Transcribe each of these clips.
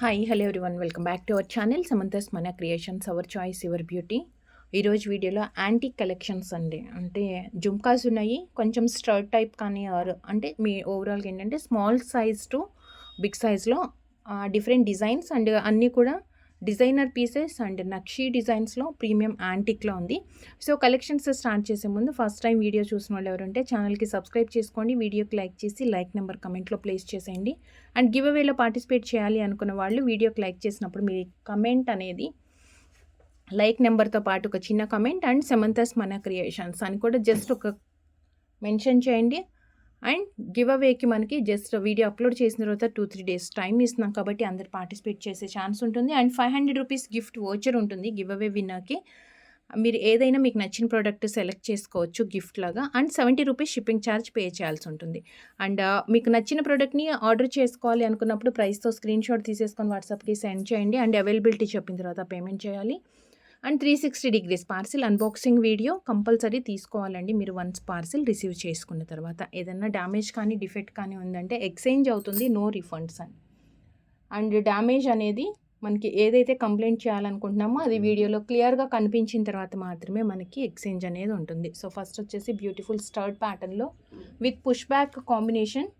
Hi hello everyone welcome back to our channel Samantha's మన creations our choice your beauty. ఈరోజు వీడియోలో antique collections అండి. అంటే జుమ్కాస్ ఉన్నాయి, కొంచెం స్టర్ట్ టైప్ కానీ అంటే మీ ఓవరాల్గా ఏంటంటే స్మాల్ సైజ్ టు బిగ్ సైజ్లో డిఫరెంట్ డిజైన్స్ అండ్ అన్నీ కూడా డిజైనర్ పీసెస్ అండ్ నక్షీ డిజైన్స్లో ప్రీమియం యాంటిక్లో ఉంది. సో కలెక్షన్స్ స్టార్ట్ చేసే ముందు ఫస్ట్ టైం వీడియో చూసిన వాళ్ళు ఎవరుంటే ఛానల్కి సబ్స్క్రైబ్ చేసుకోండి, వీడియోకి లైక్ చేసి లైక్ నెంబర్ కమెంట్లో ప్లేస్ చేసేయండి. అండ్ గివ్ అవేలో పార్టిసిపేట్ చేయాలి అనుకున్న వాళ్ళు వీడియోకి లైక్ చేసినప్పుడు మీ కమెంట్ అనేది లైక్ నెంబర్తో పాటు ఒక చిన్న కమెంట్ అండ్ సమంతస్ మన క్రియేషన్స్ అని కూడా జస్ట్ ఒక మెన్షన్ చేయండి. అండ్ గివ్ అవేకి మనకి జస్ట్ వీడియో అప్లోడ్ చేసిన తర్వాత 2-3 డేస్ టైం ఇస్తున్నాం కాబట్టి అందరు పార్టిసిపేట్ చేసే ఛాన్స్ ఉంటుంది. అండ్ 500 రూపీస్ గిఫ్ట్ వోచర్ ఉంటుంది గివ్ అవే విన్నర్కి. మీరు ఏదైనా మీకు నచ్చిన ప్రోడక్ట్ సెలెక్ట్ చేసుకోవచ్చు గిఫ్ట్ లాగా. And 70 rupees shipping charge pay చేయాల్సి ఉంటుంది. అండ్ మీకు నచ్చిన ప్రోడక్ట్ని ఆర్డర్ చేసుకోవాలి అనుకున్నప్పుడు ప్రైస్తో స్క్రీన్ షాట్ తీసేసుకొని వాట్సాప్కి సెండ్ చేయండి. అండ్ అవైలబిలిటీ చెప్పిన తర్వాత పేమెంట్ చేయాలి. And 360 degrees parcel unboxing video compulsory తీసుకోవాలండి మీరు వన్స్ పార్సిల్ రిసీవ్ చేసుకున్న తర్వాత. ఏదైనా డ్యామేజ్ కానీ డిఫెక్ట్ కానీ ఉందంటే ఎక్స్చేంజ్ అవుతుంది, నో రిఫండ్స్ అని. అండ్ డ్యామేజ్ అనేది మనకి ఏదైతే కంప్లైంట్ చేయాలనుకుంటున్నామో అది వీడియోలో క్లియర్గా కనిపించిన తర్వాత మాత్రమే మనకి ఎక్స్చేంజ్ అనేది ఉంటుంది. సో ఫస్ట్ వచ్చేసి బ్యూటిఫుల్ స్టర్ట్ ప్యాటర్న్లో with push back combination,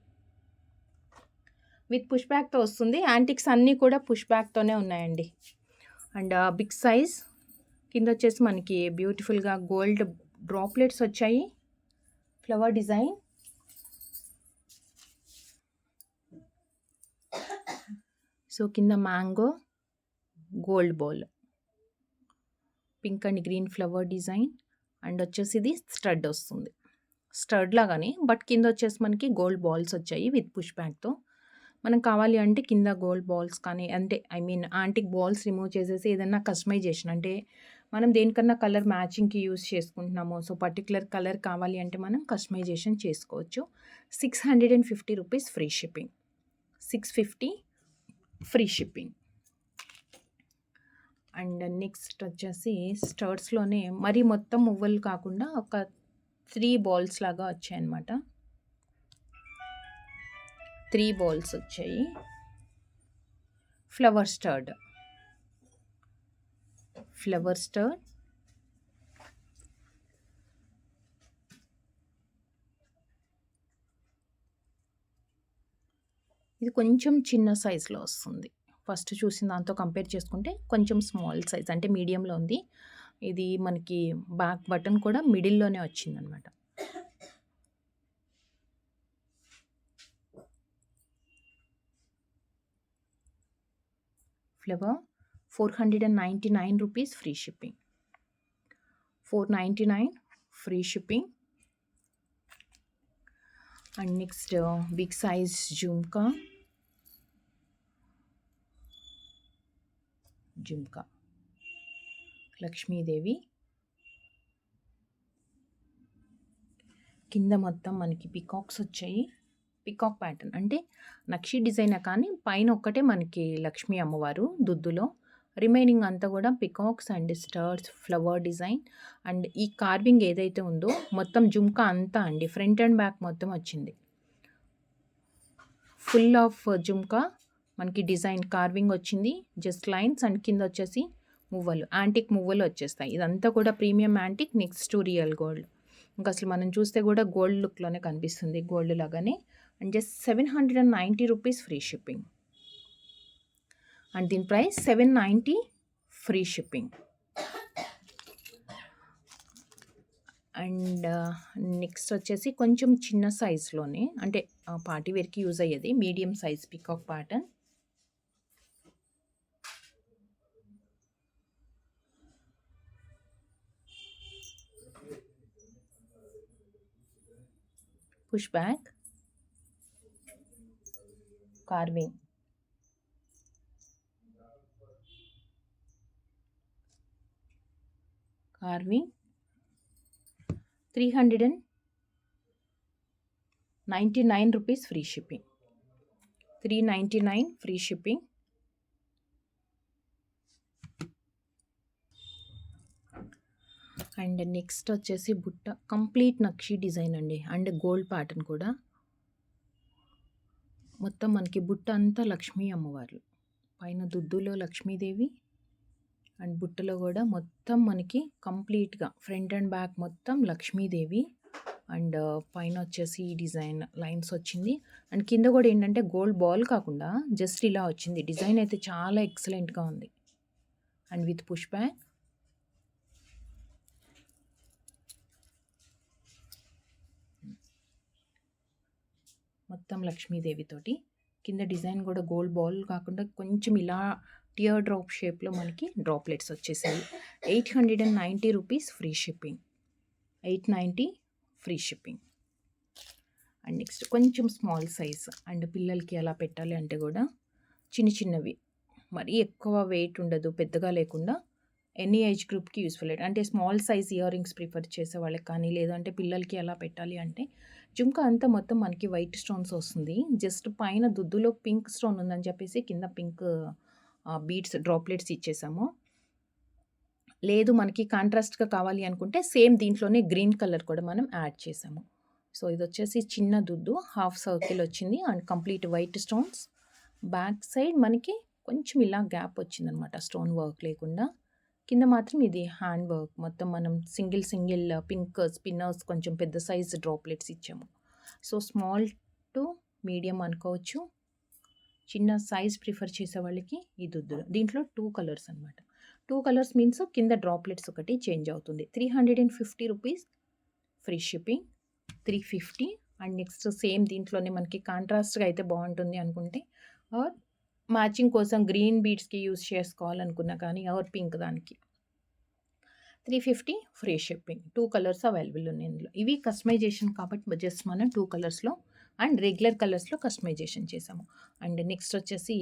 with push బ్యాక్తో వస్తుంది. యాంటిక్స్ అన్నీ కూడా పుష్ బ్యాక్తోనే ఉన్నాయండి. అండ్ బిగ్ సైజ్ కింద వచ్చేసి మనకి బ్యూటిఫుల్గా గోల్డ్ డ్రాప్లెట్స్ వచ్చాయి, ఫ్లవర్ డిజైన్. సో కింద mango gold bowl, pink and green flower design. And వచ్చేసి ఇది స్టడ్ వస్తుంది, స్టడ్ లాగానే బట్ కింద వచ్చేసి మనకి గోల్డ్ బాల్స్ వచ్చాయి విత్ పుష్ బ్యాక్తో. మనం కావాలి అంటే కింద గోల్డ్ బాల్స్ కానీ అంటే యాంటిక్ బాల్స్ రిమూవ్ చేసేసి ఏదైనా కస్టమైజేషన్ అంటే మనం దేనికన్నా కలర్ మ్యాచింగ్కి యూస్ చేసుకుంటున్నామో సో పర్టికులర్ కలర్ కావాలి అంటే మనం కస్టమైజేషన్ చేసుకోవచ్చు. 650 rupees free shipping, 650 free shipping. And next వచ్చేసి స్టర్ట్స్లోనే మరీ మొత్తం మువ్వలు కాకుండా ఒక 3 బాల్స్ లాగా వచ్చాయన్నమాట. 3 బాల్స్ వచ్చాయి, ఫ్లవర్ స్టర్డ్, ఫ్లవర్ స్టర్డ్. ఇది కొంచెం చిన్న సైజులో వస్తుంది, ఫస్ట్ చూసిన దాంతో కంపేర్ చేసుకుంటే కొంచెం స్మాల్ సైజ్ అంటే మీడియంలో ఉంది. ఇది మనకి బ్యాక్ బటన్ కూడా మిడిల్లోనే వచ్చిందనమాట. Flower 499 rupees free shipping, 499 free shipping. And next big size jhumka, jhumka Lakshmidevi. కింద మొత్తం మనకి పికాక్స్ వచ్చాయి, పికాక్ ప్యాటర్న్ అంటే నక్షి డిజైన్ కానీ పైన ఒక్కటే మనకి లక్ష్మీ అమ్మవారు దుద్దులో, రిమైనింగ్ అంతా కూడా peacocks and stars flower design. And ఈ కార్వింగ్ ఏదైతే ఉందో మొత్తం జుమ్కా అంతా అండి ఫ్రంట్ అండ్ బ్యాక్ మొత్తం వచ్చింది, ఫుల్ ఆఫ్ జుమ్కా మనకి డిజైన్ కార్వింగ్ వచ్చింది, జస్ట్ లైన్స్. అండ్ కింద వచ్చేసి మువ్వలు, యాంటిక్ మువ్వలు వచ్చేస్తాయి. ఇదంతా కూడా premium antique next to real gold. ఇంకా అసలు మనం చూస్తే కూడా గోల్డ్ లుక్లోనే కనిపిస్తుంది, గోల్డ్ లాగానే. And just 790 rupees free shipping. And దీని price 790 free shipping. And next వచ్చేసి కొంచెం చిన్న సైజ్లోనే అంటే పార్టీ వేర్కి యూజ్ అయ్యేది medium size peacock pattern. Push back carving, carving 399 rupees free shipping, 399 free shipping. And next వచ్చేసి బుట్ట కంప్లీట్ నక్షి డిజైన్ అండి అండ్ గోల్డ్ ప్యాటర్న్ కూడా. మొత్తం మనకి బుట్ట అంతా లక్ష్మీ అమ్మవార్లు, పైన దుద్దులో లక్ష్మీదేవి అండ్ బుట్టలో కూడా మొత్తం మనకి కంప్లీట్గా ఫ్రంట్ అండ్ బ్యాక్ మొత్తం లక్ష్మీదేవి అండ్ పైన వచ్చేసి ఈ డిజైన్ లైన్స్ వచ్చింది అండ్ కింద కూడా ఏంటంటే గోల్డ్ బాల్ కాకుండా జస్ట్ ఇలా వచ్చింది. డిజైన్ అయితే చాలా ఎక్సలెంట్గా ఉంది అండ్ విత్ పుష్ బ్యాక్. మొత్తం లక్ష్మీదేవితోటి కింద డిజైన్ కూడా గోల్డ్ బాల్ కాకుండా కొంచెం ఇలా టియర్ డ్రాప్ షేప్లో మనకి డ్రాప్లెట్స్ వచ్చేసాయి. 890 rupees free shipping. 890 free shipping. And next కొంచెం స్మాల్ సైజ్ అండ్ పిల్లలకి ఎలా పెట్టాలి అంటే కూడా చిన్నవి, మరీ ఎక్కువ వెయిట్ ఉండదు, పెద్దగా లేకుండా ఎనీ ఏజ్ గ్రూప్కి యూస్ఫుల్. అంటే small size ear rings prefer చేసే వాళ్ళకి కానీ, లేదంటే పిల్లలకి ఎలా పెట్టాలి అంటే జుంకా అంతా మొత్తం మనకి వైట్ స్టోన్స్ వస్తుంది. జస్ట్ పైన దుద్దులో పింక్ స్టోన్ ఉందని చెప్పేసి కింద పింక్ బీడ్స్ డ్రాప్లెట్స్ ఇచ్చేసాము. లేదు మనకి కాంట్రాస్ట్గా కావాలి అనుకుంటే సేమ్ దీంట్లోనే గ్రీన్ కలర్ కూడా మనం యాడ్ చేసాము. సో ఇది వచ్చేసి చిన్న దుద్దు హాఫ్ సర్కిల్ వచ్చింది and complete white stones. Back side మనకి కొంచెం ఇలా గ్యాప్ వచ్చిందనమాట, స్టోన్ వర్క్ లేకుండా. కింద మాత్రం ఇది హ్యాండ్ వర్క్, మొత్తం మనం సింగిల్ పింక్ స్పిన్నర్స్ కొంచెం పెద్ద సైజ్ డ్రాప్లెట్స్ ఇచ్చాము. సో స్మాల్ టు మీడియం అనుకోవచ్చు. చిన్న సైజ్ ప్రిఫర్ చేసే వాళ్ళకి ఈ దుద్దులు. దీంట్లో 2 కలర్స్ అనమాట. 2 కలర్స్ మీన్స్ కింద డ్రాప్లెట్స్ ఒకటి చేంజ్ అవుతుంది. 350 rupees free shipping. 350. And next same దీంట్లోనే మనకి కాంట్రాస్ట్గా అయితే బాగుంటుంది అనుకుంటే ఆర్ మ్యాచింగ్ కోసం గ్రీన్ బీడ్స్కి యూస్ చేసుకోవాలనుకున్నా కానీ ఆర్ పింక్ దానికి 350 ఫ్రీ షిప్పింగ్. 2 కలర్స్ అవైలబుల్ ఉన్నాయి ఇందులో. ఇవి కస్టమైజేషన్ కాబట్టి జస్ట్ మనం 2 కలర్స్లో అండ్ రెగ్యులర్ కలర్స్లో కస్టమైజేషన్ చేసాము. అండ్ నెక్స్ట్ వచ్చేసి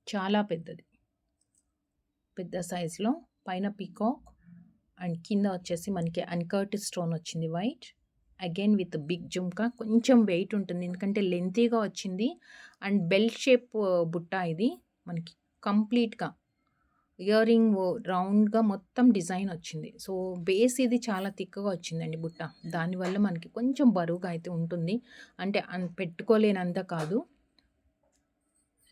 చాలా పెద్ద సైజులో పైన పీకాక్ అండ్ కింద వచ్చేసి మనకి అన్కర్ట్ స్టోన్ వచ్చింది white, again with big jhumka. కొంచెం వెయిట్ ఉంటుంది ఎందుకంటే లెంతీగా వచ్చింది అండ్ బెల్ షేప్ బుట్ట. ఇది మనకి కంప్లీట్గా ఇయర్ రింగ్ రౌండ్గా మొత్తం డిజైన్ వచ్చింది. సో బేస్ ఇది చాలా థిక్గా వచ్చిందండి బుట్ట, దానివల్ల మనకి కొంచెం బరువుగా అయితే ఉంటుంది. అంటే పెట్టుకోలేనంత కాదు.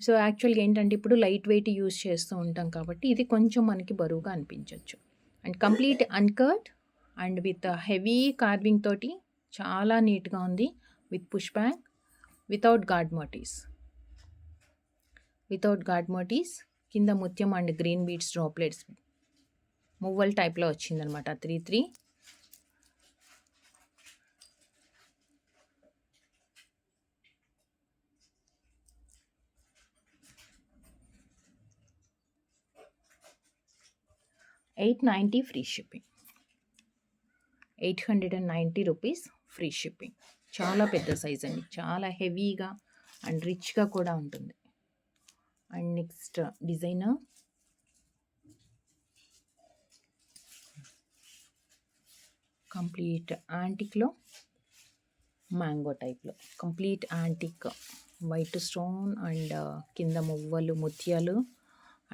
సో యాక్చువల్గా ఏంటంటే ఇప్పుడు లైట్ వెయిట్ యూస్ చేస్తూ ఉంటాం కాబట్టి ఇది కొంచెం మనకి బరువుగా అనిపించవచ్చు. And complete uncut and with heavy carving తోటి చాలా నీట్గా ఉంది. With push back, without God మోటీస్. కింద ముత్యం అండ్ గ్రీన్ బీడ్స్ డ్రాప్లెట్స్ మువ్వల్ టైప్లో వచ్చిందనమాట. 3 890 free shipping. 890 rupees free shipping. చాలా పెద్ద సైజ్ అండి, చాలా హెవీగా అండ్ రిచ్గా కూడా ఉంటుంది. అండ్ నెక్స్ట్ డిజైనర్ కంప్లీట్ యాంటిక్లో మ్యాంగో టైప్లో complete antique white stone and కింద మువ్వలు ముత్యాలు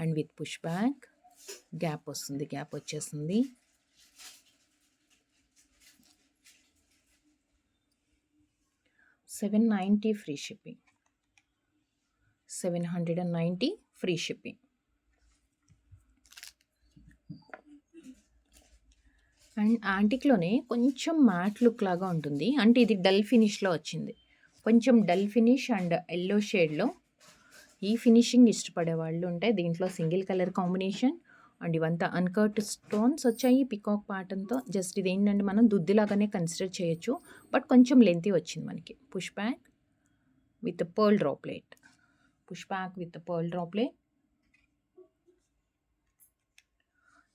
and with push back. Gap వచ్చేస్తుంది. $790 free shipping. 790 free shipping. And యాంటిక్లోనే కొంచెం మ్యాట్ లుక్ లాగా ఉంటుంది. అంటే ఇది డల్ ఫినిష్లో వచ్చింది, కొంచెం డల్ ఫినిష్ అండ్ ఎల్లో షేడ్లో. ఈ ఫినిషింగ్ ఇష్టపడే వాళ్ళు ఉంటే దీంట్లో సింగిల్ కలర్ కాంబినేషన్ అండ్ ఇవంతా అన్కట్ స్టోన్స్ వచ్చాయి పికాక్ ప్యాటర్న్తో. జస్ట్ ఇది ఏంటంటే మనం దుద్దిలాగానే కన్సిడర్ చేయొచ్చు, బట్ కొంచెం లెంతీ వచ్చింది మనకి. Push back with pearl droplet.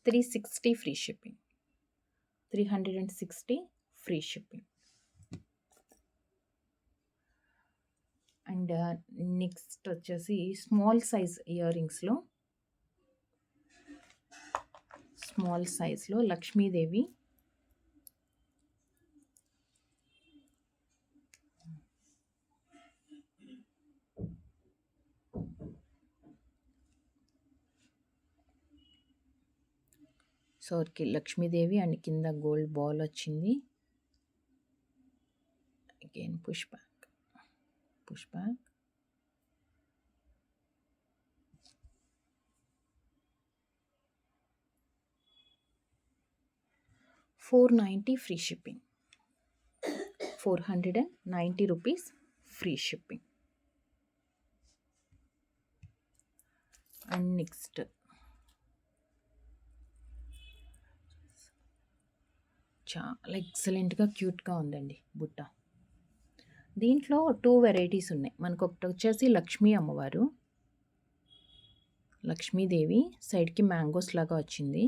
360 free shipping. 360 free shipping. And next వచ్చేసి స్మాల్ సైజ్ ఇయర్ రింగ్స్లో లక్ష్మీదేవి సర్కిల్, లక్ష్మీదేవి అండ్ కింద గోల్డ్ బాల్ వచ్చింది. Again push back. 490 free shipping. 490 rupees free shipping. And next చాలా ఎక్సలెంట్గా క్యూట్గా ఉందండి బుట్ట. దీంట్లో 2 వెరైటీస్ ఉన్నాయి. మనకు ఒకటి వచ్చేసి లక్ష్మీ అమ్మవారు, లక్ష్మీదేవి సైడ్కి మ్యాంగోస్ లాగా వచ్చింది.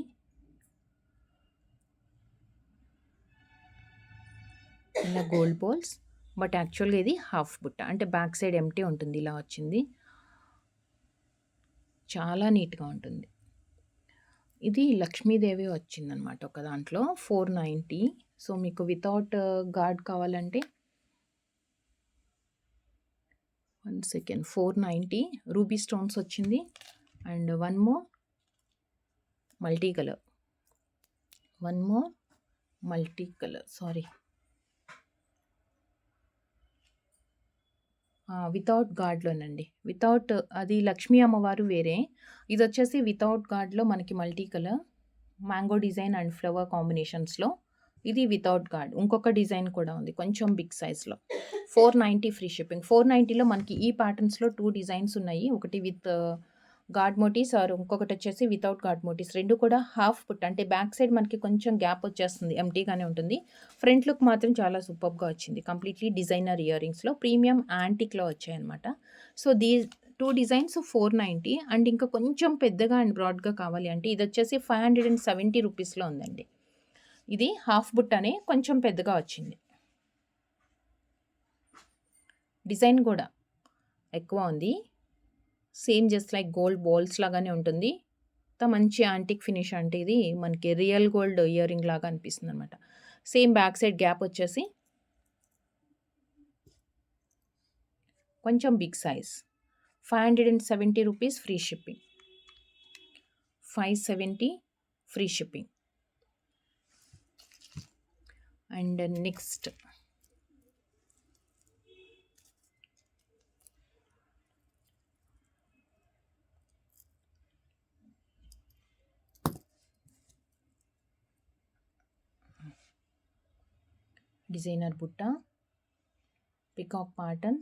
ఇలా గోల్డ్ బాల్స్, బట్ యాక్చువల్గా ఇది హాఫ్ బుట్ట, అంటే బ్యాక్ సైడ్ ఎంటీ ఉంటుంది. ఇలా వచ్చింది, చాలా నీట్గా ఉంటుంది. ఇది లక్ష్మీదేవి వచ్చిందనమాట ఒక దాంట్లో 490. సో మీకు వితౌట్ గార్డ్ కావాలంటే 1 సెకండ్ 490 రూబీ స్టోన్స్ వచ్చింది. And one more multi colour, sorry, without గార్డ్లోనండి. వితౌట్, అది లక్ష్మీ అమ్మవారు వేరే, ఇది వచ్చేసి వితౌట్ గార్డ్లో మనకి multi colour mango design and flower కాంబినేషన్స్లో. ఇది వితౌట్ గార్డ్. ఇంకొక డిజైన్ కూడా ఉంది కొంచెం బిగ్ సైజ్లో. 490 ఫ్రీ షిప్పింగ్. 490లో మనకి ఈ ప్యాటర్న్స్లో 2 డిజైన్స్ ఉన్నాయి. ఒకటి విత్ గార్డ్ మోటీస్, ఆర్ ఇంకొకటి వచ్చేసి వితౌట్ గార్డ్ మోటీస్. రెండు కూడా హాఫ్ పుట్, అంటే బ్యాక్ సైడ్ మనకి కొంచెం గ్యాప్ వచ్చేస్తుంది, ఎంటీగానే ఉంటుంది. ఫ్రంట్ లుక్ మాత్రం చాలా సూపర్గా వచ్చింది. కంప్లీట్లీ డిజైనర్ ఇయర్ రింగ్స్లో ప్రీమియం యాంటిక్లో వచ్చాయన్నమాట. So 2 designs 490. అండ్ ఇంకా కొంచెం పెద్దగా అండ్ బ్రాడ్గా కావాలి అంటే ఇది వచ్చేసి 570 రూపీస్లో ఉందండి. ఇది హాఫ్ బుట్ అనే కొంచెం పెద్దగా వచ్చింది. డిజైన్ కూడా ఎక్కువ ఉంది. Same just like gold balls లాగానే ఉంటుంది. మంచి యాంటిక్ ఫినిష్, అంటే ఇది మనకి రియల్ గోల్డ్ ఇయర్ రింగ్ లాగా అనిపిస్తుంది అనమాట. సేమ్ బ్యాక్ సైడ్ గ్యాప్ వచ్చేసి కొంచెం big size. 570 rupees free shipping. 570 free shipping. And next designer బుట్ట, పికాక్ ప్యాటర్న్,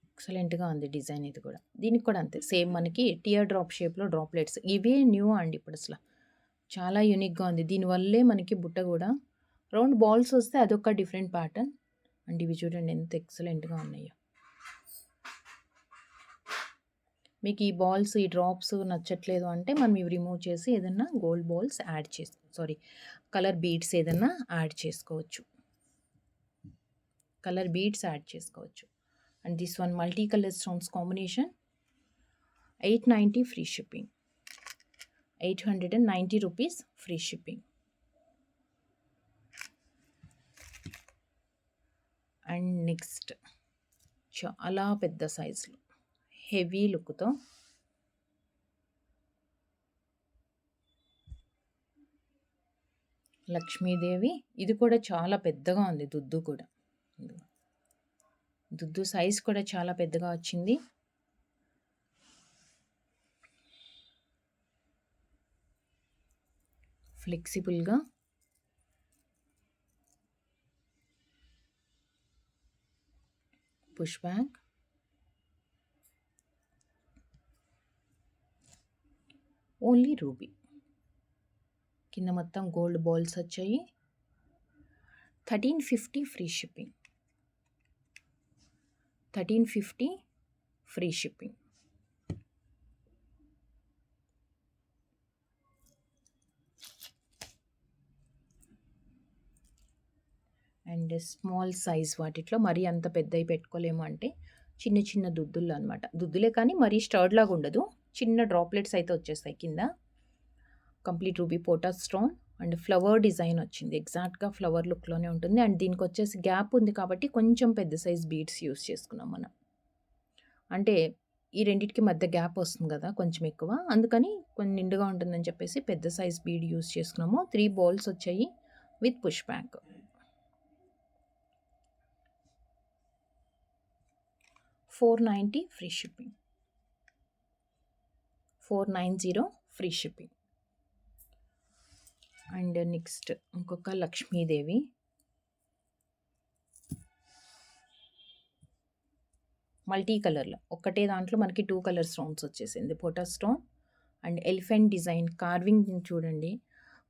ఎక్సలెంట్గా ఉంది డిజైన్. ఇది కూడా, దీనికి కూడా అంతే, సేమ్ మనకి టియర్ డ్రాప్ షేప్లో డ్రాప్లెట్స్. ఇవే న్యూ అండి ఇప్పుడు, అసలు చాలా యూనిక్గా ఉంది. దీనివల్లే మనకి బుట్ట కూడా రౌండ్ బాల్స్ వస్తే అదొక డిఫరెంట్ ప్యాటర్న్. అండ్ ఇవి చూడండి ఎంత ఎక్సలెంట్గా ఉన్నాయో. మీకు ఈ బాల్స్, ఈ డ్రాప్స్ నచ్చట్లేదు అంటే మనం ఇవి రిమూవ్ చేసి ఏదన్నా gold balls add colour beads ఏదన్నా యాడ్ చేసుకోవచ్చు. And this one multi colour stones combination. 890 free shipping. 890 rupees free shipping. And next చాలా పెద్ద సైజులో హెవీ లుక్తో లక్ష్మీదేవి. ఇది కూడా చాలా పెద్దగా ఉంది. దుద్దు సైజ్ కూడా చాలా పెద్దగా వచ్చింది. ఫ్లెక్సిబుల్గా పుష్ బ్యాక్, ఓన్లీ రూబీ. కింద మొత్తం గోల్డ్ బాల్స్ వచ్చాయి. 1350 free shipping. 1350 free shipping. And small size వాటిట్లో మరీ అంత పెద్దవి పెట్టుకోలేము, అంటే చిన్న చిన్న దుద్దులు అనమాట. దుద్దులే కానీ మరీ స్టర్డ్ లాగా ఉండదు, చిన్న డ్రాప్లెట్స్ అయితే వచ్చేస్తాయి కింద. కంప్లీట్ రూబీ పోటా స్టోన్ అండ్ ఫ్లవర్ డిజైన్ వచ్చింది. ఎగ్జాక్ట్గా ఫ్లవర్ లుక్లోనే ఉంటుంది. అండ్ దీనికి వచ్చేసి గ్యాప్ ఉంది కాబట్టి కొంచెం పెద్ద సైజ్ బీడ్స్ యూస్ చేసుకున్నాం మనం. అంటే ఈ రెండింటికి మధ్య గ్యాప్ వస్తుంది కదా కొంచెం ఎక్కువ, అందుకని కొంచెం నిండుగా ఉంటుందని చెప్పేసి పెద్ద సైజ్ బీడ్ యూస్ చేసుకున్నాము. 3 బాల్స్ వచ్చాయి with push back. 490 free shipping. 490 free shipping. And next ఇంకొక లక్ష్మీదేవి. మల్టీ కలర్లో ఒకటే దాంట్లో మనకి 2 కలర్ స్టోన్స్ వచ్చేసింది. పోటా stone and elephant design carving చూడండి.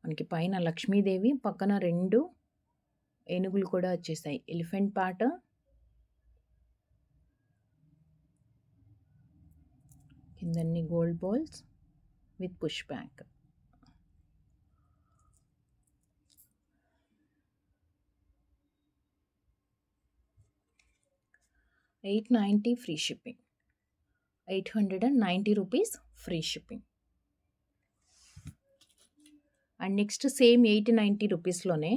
మనకి పైన లక్ష్మీదేవి, పక్కన 2 ఏనుగులు కూడా వచ్చేసాయి. ఎలిఫెంట్ పార్ట్, కిందన్ని gold balls with push back. $890 free shipping. 890 rupees free shipping. And next same 890 రూపీస్లోనే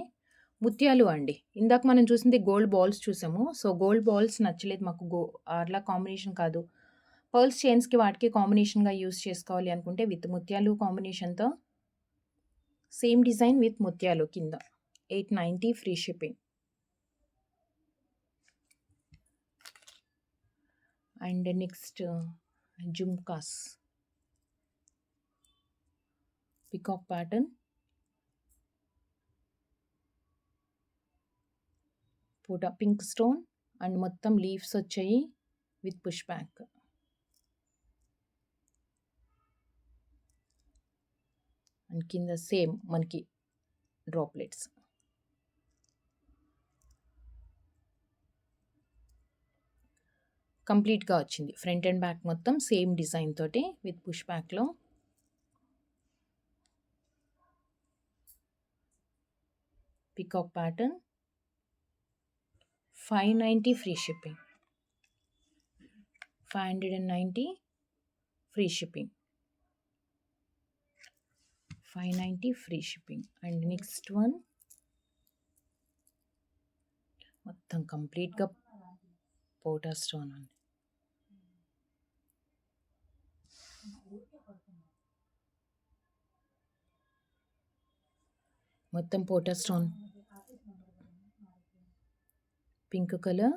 ముత్యాలు అండి. ఇందాక మనం చూసింది గోల్డ్ బాల్స్ చూసాము. సో గోల్డ్ బాల్స్ నచ్చలేదు మాకు, అట్లా కాంబినేషన్ కాదు. పర్ల్స్ చైన్స్కి వాటికి కాంబినేషన్గా యూస్ చేసుకోవాలి అనుకుంటే విత్ ముత్యాలు కాంబినేషన్తో సేమ్ డిజైన్ విత్ ముత్యాలు కింద 890 free shipping. And next jhumkas peacock pattern, పూట పింక్ స్టోన్ అండ్ మొత్తం లీవ్స్ వచ్చాయి విత్ పుష్ బ్యాక్. అండ్ కింద సేమ్ మనకి డ్రాప్లెట్స్. కంప్లీట్గా వచ్చింది ఫ్రంట్ అండ్ బ్యాక్ మొత్తం సేమ్ డిజైన్ తోటి విత్ పుష్ బ్యాక్లో. Peacock pattern. 590 free shipping. 590 free shipping. 590 free shipping. And next one మొత్తం కంప్లీట్గా పోటా స్టోన్ అండి. మొత్తం పోటా స్టోన్, పింక్ కలర్,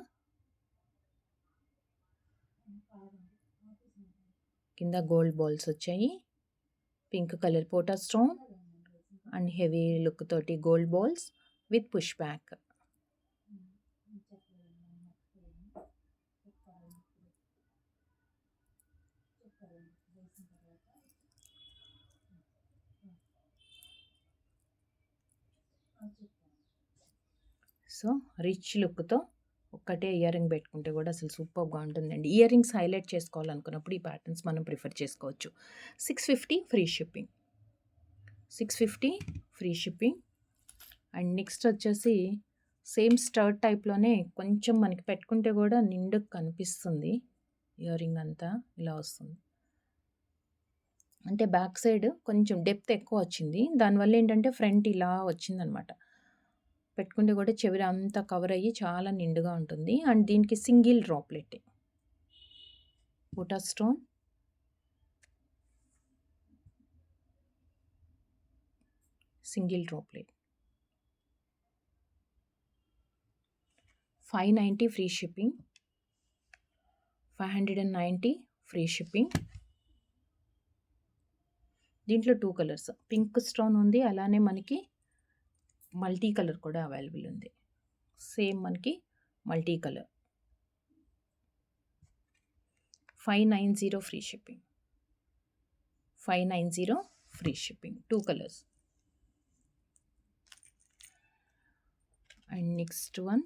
కింద గోల్డ్ బాల్స్ వచ్చాయి. పింక్ కలర్ పోటా స్టోన్ అండ్ హెవీ లుక్ తోటి gold balls with push back. So rich లుక్తో ఒక్కటే ఇయర్ రింగ్ పెట్టుకుంటే కూడా అసలు సూపర్గా ఉంటుందండి. ఇయర్ రింగ్స్ హైలైట్ చేసుకోవాలనుకున్నప్పుడు ఈ ప్యాటర్న్స్ మనం ప్రిఫర్ చేసుకోవచ్చు. 650 free shipping. 650 free shipping. And next వచ్చేసి సేమ్ స్టర్ట్ టైప్లోనే కొంచెం మనకి పెట్టుకుంటే కూడా నిండుకు కనిపిస్తుంది. ఇయర్ రింగ్ అంతా ఇలా వస్తుంది. అంటే బ్యాక్ సైడ్ కొంచెం డెప్త్ ఎక్కువ వచ్చింది. దానివల్ల ఏంటంటే ఫ్రంట్ ఇలా వచ్చిందనమాట. పెట్టుకుంటే కూడా చెవిరి అంతా కవర్ అయ్యి చాలా నిండుగా ఉంటుంది. అండ్ దీనికి సింగిల్ డ్రాప్లెట్ పోటా stone, single droplet. 590 free shipping. 590 free shipping. దీంట్లో 2 కలర్స్, పింక్ స్టోన్ ఉంది, అలానే మనకి మల్టీ కలర్ కూడా అవైలబుల్ ఉంది. సేమ్ మనకి multi colour. 590 free shipping. 590 free shipping. 2 colours. And next one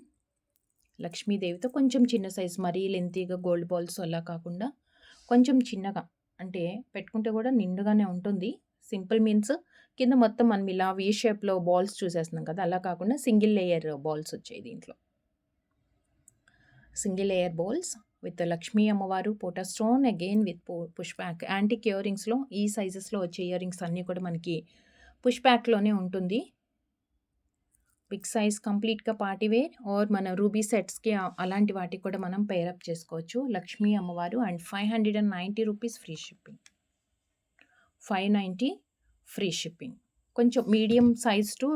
లక్ష్మీదేవితో కొంచెం చిన్న సైజ్, మరీ లెంతీగా గోల్డ్ బాల్స్ అలా కాకుండా కొంచెం చిన్నగా, అంటే పెట్టుకుంటే కూడా నిండుగానే ఉంటుంది. సింపుల్ మీన్స్ కింద మొత్తం మనం ఇలా వీ షేప్లో బాల్స్ చూసేస్తున్నాం కదా, అలా కాకుండా సింగిల్ లేయర్ బాల్స్ వచ్చాయి దీంట్లో. Single layer balls with Lakshmi అమ్మవారు, పోటా stone again with push back. Antique ear రింగ్స్లో ఈ సైజెస్లో వచ్చే ఇయర్ రింగ్స్ అన్నీ కూడా మనకి పుష్ బ్యాక్లోనే ఉంటుంది. బిగ్ సైజ్ కంప్లీట్గా పార్టీ వేర్ ఆర్ మన రూబీ సెట్స్కి అలాంటి వాటికి కూడా మనం పేరప్ చేసుకోవచ్చు. లక్ష్మీ అమ్మవారు. And 590 rupees free shipping. 590 free shipping. కొంచెం మీడియం సైజ్ టు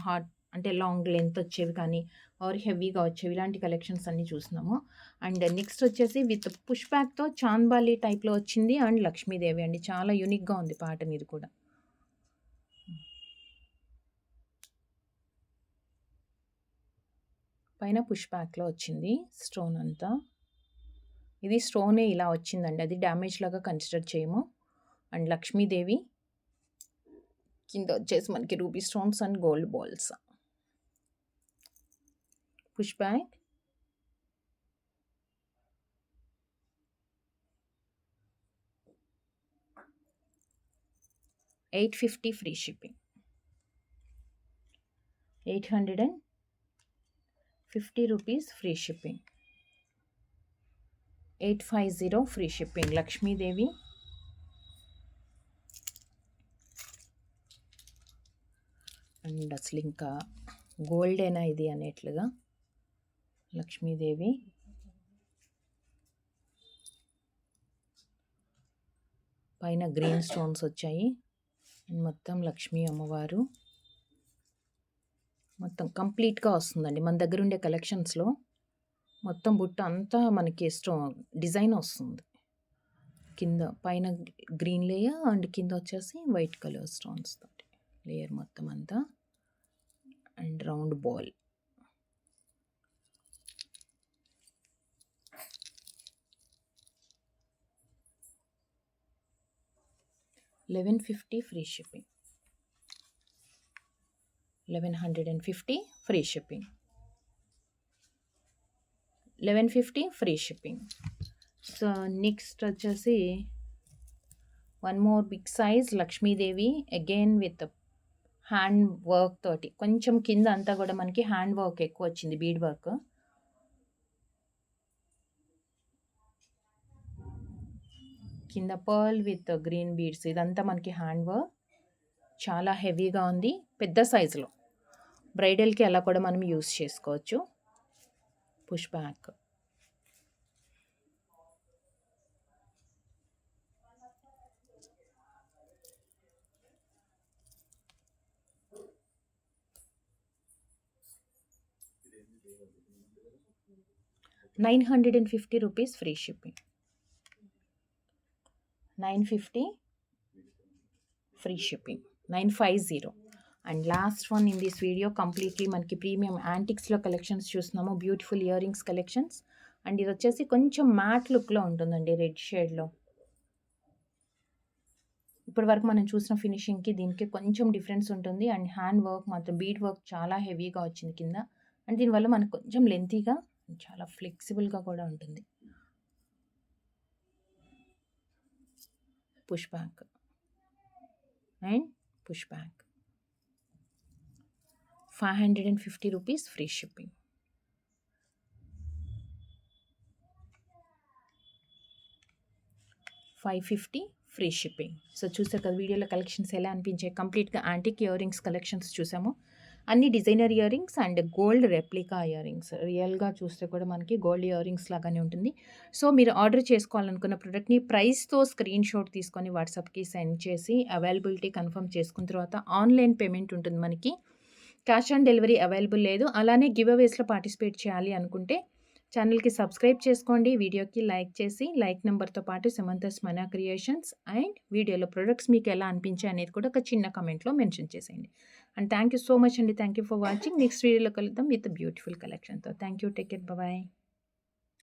హార్డ్ అంటే లాంగ్ లెంత్ వచ్చేవి కానీ ఆర్ హెవీగా వచ్చేవి ఇలాంటి కలెక్షన్స్ అన్నీ చూస్తున్నాము. అండ్ నెక్స్ట్ వచ్చేసి విత్ పుష్ బ్యాక్‌తో చాంద్బాలి టైప్‌లో వచ్చింది అండ్ లక్ష్మీదేవి అండి. చాలా యూనిక్‌గా ఉంది ప్యాటర్న్ ఇది కూడా. పైన పుష్ బ్యాక్‌లో వచ్చింది స్టోన్ అంతా. ఇది స్టోనే ఇలా వచ్చిందండి. అది డ్యామేజ్ లాగా కన్సిడర్ చేయము. అండ్ లక్ష్మీదేవి కింద వచ్చేసి మనకి ruby stones and gold balls. Push back. $850 free shipping. 850 rupees free shipping. 850 free shipping. Lakshmidevi. And అసలు ఇంకా గోల్డేనా ఇది అనేట్లుగా లక్ష్మీదేవి. పైన గ్రీన్ స్టోన్స్ వచ్చాయి. అండ్ మొత్తం లక్ష్మీ అమ్మవారు మొత్తం కంప్లీట్‌గా వస్తుందండి. మన దగ్గర ఉండే కలెక్షన్స్‌లో మొత్తం బుట్ట అంతా మనకి డిజైన్ వస్తుంది. కింద పైన గ్రీన్ లేయర్ అండ్ కింద వచ్చేసి వైట్ కలర్ స్టోన్స్ తోటి లేయర్ మొత్తం అంతా. And round ball. $1150 free shipping. 1150 free shipping. 1150 free shipping. So next వచ్చేసి one more big size Lakshmidevi again with hand work తోటి. కొంచెం కింద అంతా కూడా మనకి హ్యాండ్ వర్క్ ఎక్కువ వచ్చింది, బీడ్ వర్క్. కింద పర్ల్ విత్ గ్రీన్ బీడ్స్. ఇదంతా మనకి హ్యాండ్ వర్క్. చాలా హెవీగా ఉంది, పెద్ద సైజులో. బ్రైడల్కి అలా కూడా మనం యూస్ చేసుకోవచ్చు. Push back. $950 free shipping. 950 free shipping. 950. And last one in this video completely మనకి ప్రీమియం యాంటిక్స్లో కలెక్షన్స్ చూస్తున్నాము. Beautiful ear rings collections. And ఇది వచ్చేసి కొంచెం మ్యాట్ లుక్లో ఉంటుందండి, రెడ్ షేడ్లో. ఇప్పటి వరకు మనం చూసిన ఫినిషింగ్కి దీనికి కొంచెం డిఫరెన్స్ ఉంటుంది. అండ్ హ్యాండ్ వర్క్ మాత్రం బీడ్ వర్క్ చాలా హెవీగా వచ్చింది కింద. అండ్ దీనివల్ల మనకు కొంచెం లెంతీగా చాలా ఫ్లెక్సిబుల్గా కూడా ఉంటుంది. Push back and push back. 550 rupees free shipping. 550 free shipping. So చూసారు కదా వీడియోలో కలెక్షన్స్ ఎలా అనిపించాయి. కంప్లీట్గా యాంటిక్ ఇయర్ రింగ్స్ కలెక్షన్స్ చూసాము. అన్ని designer ear rings and gold replica ear rings. రియల్గా చూస్తే కూడా మనకి గోల్డ్ ఇయర్ రింగ్స్ లాగానే ఉంటుంది. సో మీరు ఆర్డర్ చేసుకోవాలనుకున్న ప్రోడక్ట్ని ప్రైస్తో స్క్రీన్ షాట్ తీసుకొని వాట్సాప్కి సెండ్ చేసి అవైలబిలిటీ కన్ఫర్మ్ చేసుకున్న తర్వాత ఆన్లైన్ పేమెంట్ ఉంటుంది మనకి. క్యాష్ ఆన్ డెలివరీ అవైలబుల్ లేదు. అలానే గివ్ అవేస్లో పార్టిసిపేట్ చేయాలి అనుకుంటే ఛానల్కి సబ్స్క్రైబ్ చేసుకోండి. వీడియోకి లైక్ చేసి లైక్ నెంబర్తో పాటు సమంతస్ మనా క్రియేషన్స్ అండ్ వీడియోలో ప్రొడక్ట్స్ మీకు ఎలా అనిపించాయి అనేది కూడా ఒక చిన్న కమెంట్లో మెన్షన్ చేసేయండి. And thank you so much అండి. Thank you for watching. Next వీడియోలో కలుద్దాం విత్ బ్యూటిఫుల్ కలెక్షన్తో. Thank you. Take care. Bye.